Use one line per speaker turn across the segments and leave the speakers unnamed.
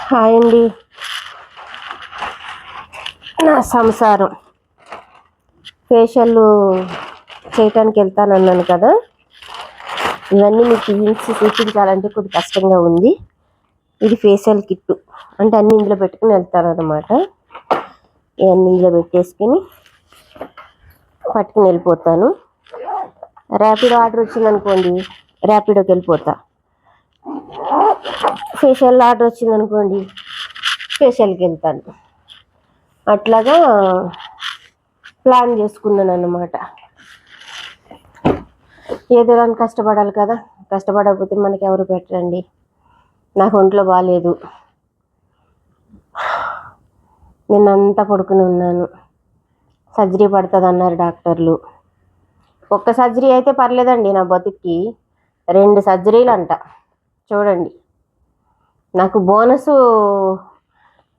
Hi అండి. నా సంసారం ఫేషియల్ చేయటానికి వెళ్తానన్నాను కదా, ఇవన్నీ మీకు చూపించాలంటే కొద్ది కష్టంగా ఉంది. ఇది ఫేషియల్ కిట్ అంటే అన్ని ఇందులో పెట్టుకుని వెళ్తారనమాట. ఇవన్నీ ఇందులో పెట్టేసుకుని పట్టుకుని వెళ్ళిపోతాను. ర్యాపిడో ఆర్డర్ వచ్చిందనుకోండి, ర్యాపిడోకి వెళ్ళిపోతా. ఫేషియల్ ఆర్డర్ వచ్చిందనుకోండి, ఫేషియల్కి వెళ్తాను. అట్లాగా ప్లాన్ చేసుకున్నాను అన్నమాట. ఏదో దాన్ని కష్టపడాలి కదా, కష్టపడకపోతే మనకి ఎవరు పెట్టరండి. నాకు ఒంట్లో బాగాలేదు, నిన్నంతా పడుకుని ఉన్నాను. సర్జరీ పడుతుంది అన్నారు డాక్టర్లు. ఒక్క సర్జరీ అయితే పర్లేదండి, నా బతుక్కి 2 సర్జరీలు అంట. చూడండి, నాకు బోనస్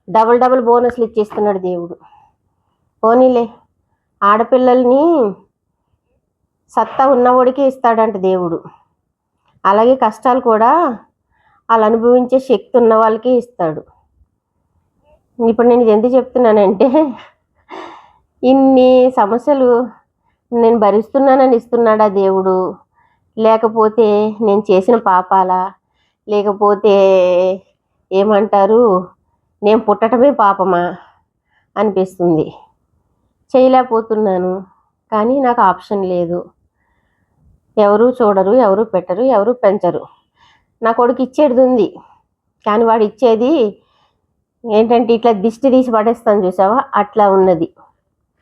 డబుల్ బోనస్లు ఇచ్చేస్తున్నాడు దేవుడు. పోనీలే, ఆడపిల్లల్ని సత్తా ఉన్నవాడికి ఇస్తాడంట దేవుడు. అలాగే కష్టాలు కూడా వాళ్ళు అనుభవించే శక్తి ఉన్న వాళ్ళకి ఇస్తాడు. ఇప్పుడు నేను ఇది ఎందుకు చెప్తున్నానంటే, ఇన్ని సమస్యలు నేను భరిస్తున్నానని ఇస్తున్నాడా దేవుడు, లేకపోతే నేను చేసిన పాపాలా, లేకపోతే ఏమంటారు నేను పుట్టడమే పాపమా అనిపిస్తుంది. చేయలేకపోతున్నాను, కానీ నాకు ఆప్షన్ లేదు. ఎవరు చూడరు, ఎవరు పెట్టరు, ఎవరు పెంచరు. నా కొడుకు ఇచ్చేది ఉంది, కానీ వాడు ఇచ్చేది ఏంటంటే ఇట్లా దిష్టి తీసి పడేస్తాను చూసావా, అట్లా ఉన్నది.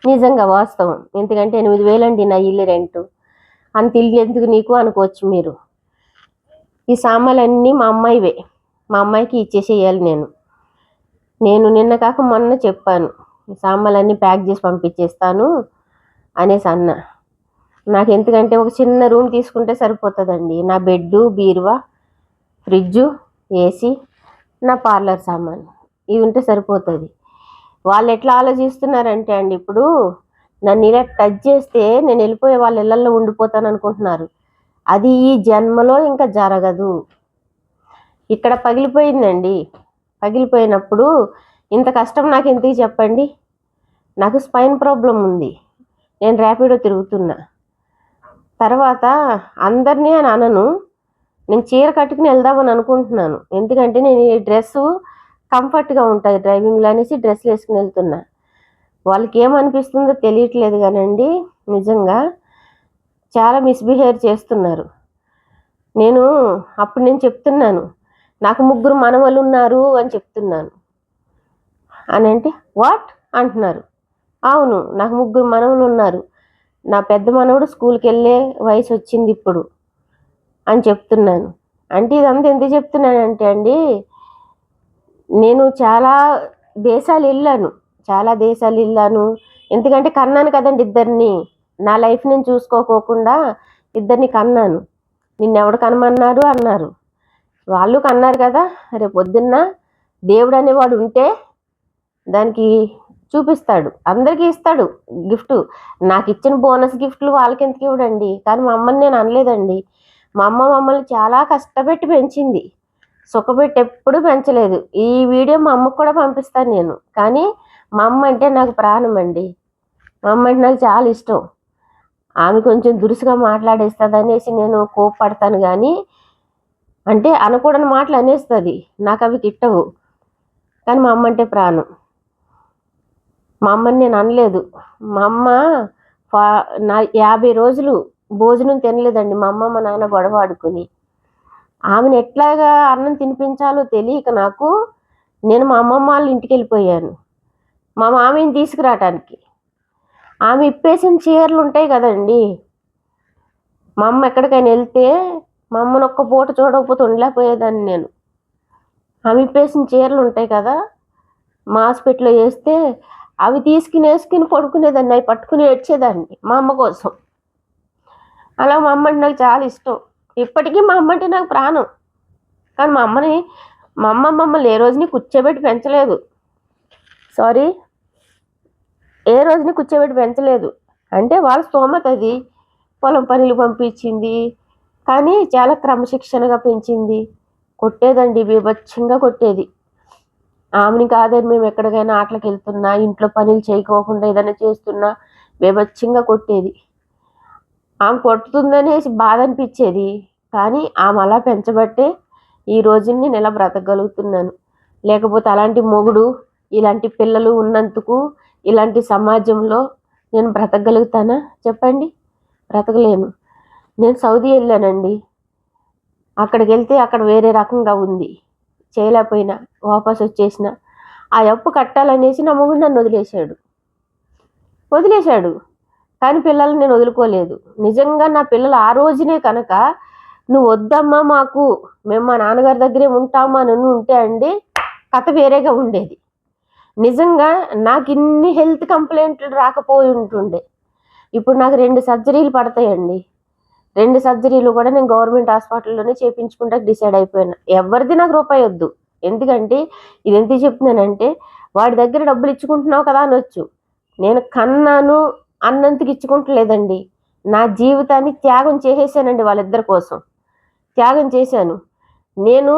నిజంగా వాస్తవం. ఎందుకంటే 8,000 అండి నా ఇల్లు రెంటు. అంత ఇల్లు ఎందుకు నీకు అనుకోవచ్చు మీరు. ఈ సామాన్లన్నీ మా అమ్మాయివే, మా అమ్మాయికి ఇచ్చేసేయాలి. నేను నిన్న కాక మొన్న చెప్పాను, ఈ సామాన్లన్నీ ప్యాక్ చేసి పంపించేస్తాను అనేసి అన్న. నాకు ఎందుకంటే ఒక చిన్న రూమ్ తీసుకుంటే సరిపోతుందండి. నా బెడ్డు, బీరువా, ఫ్రిడ్జు, ఏసీ, నా పార్లర్ సామాను, ఇవి ఉంటే సరిపోతుంది. వాళ్ళు ఎట్లా ఆలోచిస్తున్నారంటే అండి, ఇప్పుడు నన్ను ఇలా టచ్ చేస్తే నేను వెళ్ళిపోయే వాళ్ళ ఇళ్ళల్లో ఉండిపోతాను అనుకుంటున్నారు. అది ఈ జన్మలో ఇంకా జరగదు. ఇక్కడ పగిలిపోయిందండి. పగిలిపోయినప్పుడు ఇంత కష్టం నాకు ఎందుకు చెప్పండి. నాకు స్పైన్ ప్రాబ్లం ఉంది, నేను ర్యాపిడో తిరుగుతున్నా. తర్వాత అందరినీ అని అనను, నేను చీర కట్టుకుని వెళ్దామని అనుకుంటున్నాను. ఎందుకంటే నేను ఈ డ్రెస్సు కంఫర్ట్గా ఉంటుంది డ్రైవింగ్లో అనేసి డ్రెస్సులు వేసుకుని వెళ్తున్నా. వాళ్ళకి ఏమనిపిస్తుందో తెలియట్లేదు కానండి, నిజంగా చాలా మిస్బిహేవ్ చేస్తున్నారు. అప్పుడు నేను చెప్తున్నాను, నాకు 3 మనవలు ఉన్నారు అని చెప్తున్నాను. అని అంటే వాట్ అంటున్నారు. అవును, నాకు 3 మనవలు ఉన్నారు. నా పెద్ద మనవడు స్కూల్కి వెళ్ళే వయసు వచ్చింది ఇప్పుడు అని చెప్తున్నాను. అంటే ఇదంతా ఎందుకు చెప్తున్నానంటే అండి, నేను చాలా దేశాలు వెళ్ళాను. ఎందుకంటే కన్నాను కదండి ఇద్దరిని. నా లైఫ్ నేను చూసుకోకుండా ఇద్దరిని కన్నాను. నిన్నెవడు కనమన్నారు అన్నారు, వాళ్ళు కన్నారు కదా. రేపు పొద్దున్న దేవుడు అనేవాడు ఉంటే దానికి చూపిస్తాడు, అందరికీ ఇస్తాడు గిఫ్ట్. నాకు ఇచ్చిన బోనస్ గిఫ్ట్లు వాళ్ళకి ఎందుకు ఇవ్వడండి. కానీ మా అమ్మని నేను అనలేదండి. మా అమ్మ మమ్మల్ని చాలా కష్టపెట్టి పెంచింది, సుఖపెట్టి ఎప్పుడు పెంచలేదు. ఈ వీడియో మా అమ్మకు కూడా పంపిస్తాను నేను. కానీ మా అమ్మ అంటే నాకు ప్రాణం అండి. మా అమ్మ అంటే నాకు చాలా ఇష్టం. ఆమె కొంచెం దురుసుగా మాట్లాడేస్తుంది అనేసి నేను కోప్పడతాను, కానీ అంటే అనకూడని మాటలు అనేస్తుంది, నాకు అవి గిట్టవు. కానీ మా అమ్మ అంటే ప్రాణం. మా అమ్మని నేను అనలేదు. మా అమ్మ నా 50 రోజులు భోజనం తినలేదండి. మా అమ్మ మా నాన్న గొడవ ఆడుకుని. ఆమెను ఎట్లాగా అన్నం తినిపించాలో తెలియక నేను మా అమ్మమ్మ వాళ్ళ ఇంటికి వెళ్ళిపోయాను మా మామయ్యని తీసుకురావటానికి. ఆమె ఇప్పేసిన చీరలు ఉంటాయి కదండి, మా అమ్మ ఎక్కడికైనా వెళ్తే మా అమ్మను ఒక్క పూట చూడకపోతే ఉండలేకపోయేదాన్ని నేను. ఆమె ఇప్పేసిన చీరలు ఉంటాయి కదా, మా హాస్పిటల్లో వేస్తే అవి వేసుకుని పడుకునేదాన్ని. అవి పట్టుకుని ఏడ్చేదాన్ని మా అమ్మ కోసం. అలా మా అమ్మ అంటే నాకు చాలా ఇష్టం. ఇప్పటికీ మా అమ్మ అంటే నాకు ప్రాణం. కానీ మా అమ్మ మమ్మల్ని ఏ రోజుని కూర్చోబెట్టి పెంచలేదు. ఏ రోజుని కూర్చోబెట్టి పెంచలేదు. అంటే వాళ్ళ స్తోమత అది, పొలం పనులు పంపించింది. కానీ చాలా క్రమశిక్షణగా పెంచింది. కొట్టేదండి, బీభత్సంగా కొట్టేది. ఆమెని కాదని మేము ఎక్కడికైనా ఆటలకు వెళ్తున్నా, ఇంట్లో పనులు చేయకోకుండా ఏదైనా చేస్తున్నా బీభత్సంగా కొట్టేది. ఆమె కొడుతుందనేసి బాధ అనిపించేది, కానీ ఆమె అలా పెంచబట్టే ఈ రోజుని నేను ఇలా బ్రతకగలుగుతున్నాను. లేకపోతే అలాంటి మొగుడు, ఇలాంటి పిల్లలు ఉన్నందుకు ఇలాంటి సమాజంలో నేను బ్రతకగలుగుతానా చెప్పండి? బ్రతకలేను. నేను సౌదీ వెళ్ళానండి. అక్కడికి వెళ్తే అక్కడ వేరే రకంగా ఉంది, చేయలేకపోయినా వాపస్ వచ్చేసిన. ఆ అప్పు కట్టాలనేసి నా మొగుడు నన్ను వదిలేశాడు. కానీ పిల్లల్ని నేను వదులుకోలేదు. నిజంగా నా పిల్లలు ఆ రోజునే కనుక నువ్వు వద్దమ్మా మాకు, మేము మా నాన్నగారి దగ్గరే ఉంటాము అని ఉంటే అండి కథ వేరేగా ఉండేది. నిజంగా నాకు ఇన్ని హెల్త్ కంప్లైంట్లు రాకపోయి ఉంటుండే. ఇప్పుడు నాకు 2 సర్జరీలు పడతాయండి. 2 సర్జరీలు కూడా నేను గవర్నమెంట్ హాస్పిటల్లోనే చేయించుకుంటా డిసైడ్ అయిపోయాను. ఎవరిది నాకు రూపాయి వద్దు. ఎందుకంటే ఇది ఎందుకు చెప్తున్నానంటే, వాడి దగ్గర డబ్బులు ఇచ్చుకుంటున్నావు కదా అనొచ్చు. నేను కన్నాను అన్నంతకి ఇచ్చుకుంటలేదండి. నా జీవితాన్ని త్యాగం చేసేసానండి వాళ్ళిద్దరి కోసం. త్యాగం చేశాను. నేను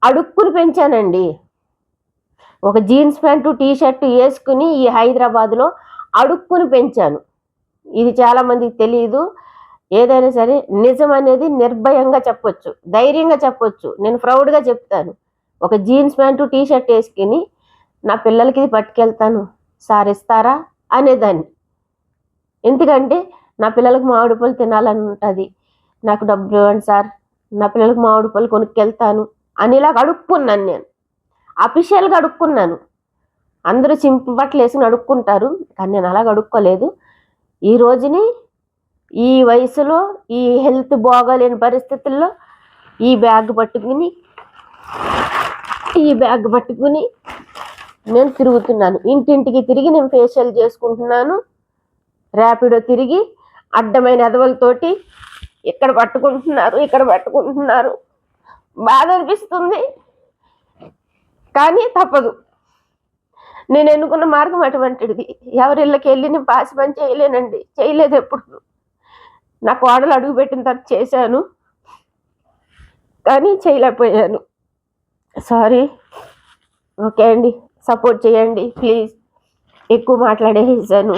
అడుక్కుని పెంచానండి. ఒక జీన్స్ ప్యాంటు టీ షర్టు వేసుకుని ఈ హైదరాబాద్లో అడుక్కుని పెంచాను. ఇది చాలామందికి తెలియదు. ఏదైనా సరే నిజం అనేది నిర్భయంగా చెప్పొచ్చు, ధైర్యంగా చెప్పొచ్చు. నేను ప్రౌడ్గా చెప్తాను. ఒక జీన్స్ ప్యాంటు టీ షర్ట్ వేసుకుని నా పిల్లలకి ఇది పట్టుకెళ్తాను సార్ ఇస్తారా అనేదాన్ని. ఎందుకంటే నా పిల్లలకు మామిడి పళ్ళు తినాలని ఉంటుంది, నాకు డబ్బులు ఇవ్వండి సార్, నా పిల్లలకు మామిడి పళ్ళు కొనుక్కెళ్తాను అనేలాగా అడుక్కున్నాను. నేను అఫీషియల్గా అడుక్కున్నాను. అందరూ చింపు బట్టలు వేసుకుని అడుక్కుంటారు, కానీ నేను అలాగ అడుక్కోలేదు. ఈ రోజుని ఈ వయసులో ఈ హెల్త్ బాగోలేని పరిస్థితుల్లో ఈ బ్యాగ్ పట్టుకుని నేను తిరుగుతున్నాను. ఇంటింటికి తిరిగి నేను ఫేషియల్ చేసుకుంటున్నాను. ర్యాపిడో తిరిగి అడ్డమైన ఎదవలతోటి ఇక్కడ పట్టుకుంటున్నారు. బాధ అనిపిస్తుంది, కానీ తప్పదు. నేను ఎన్నుకున్న మార్గం అటువంటిది. ఎవరిళ్ళకి వెళ్ళి నేను పాసి పని చేయలేదు ఎప్పుడు. నా కోడలు అడుగు పెట్టిన తర్వాత చేశాను, కానీ చేయలేకపోయాను. సారీ. ఓకే అండి, సపోర్ట్ చేయండి ప్లీజ్. ఎక్కువ మాట్లాడేసాను.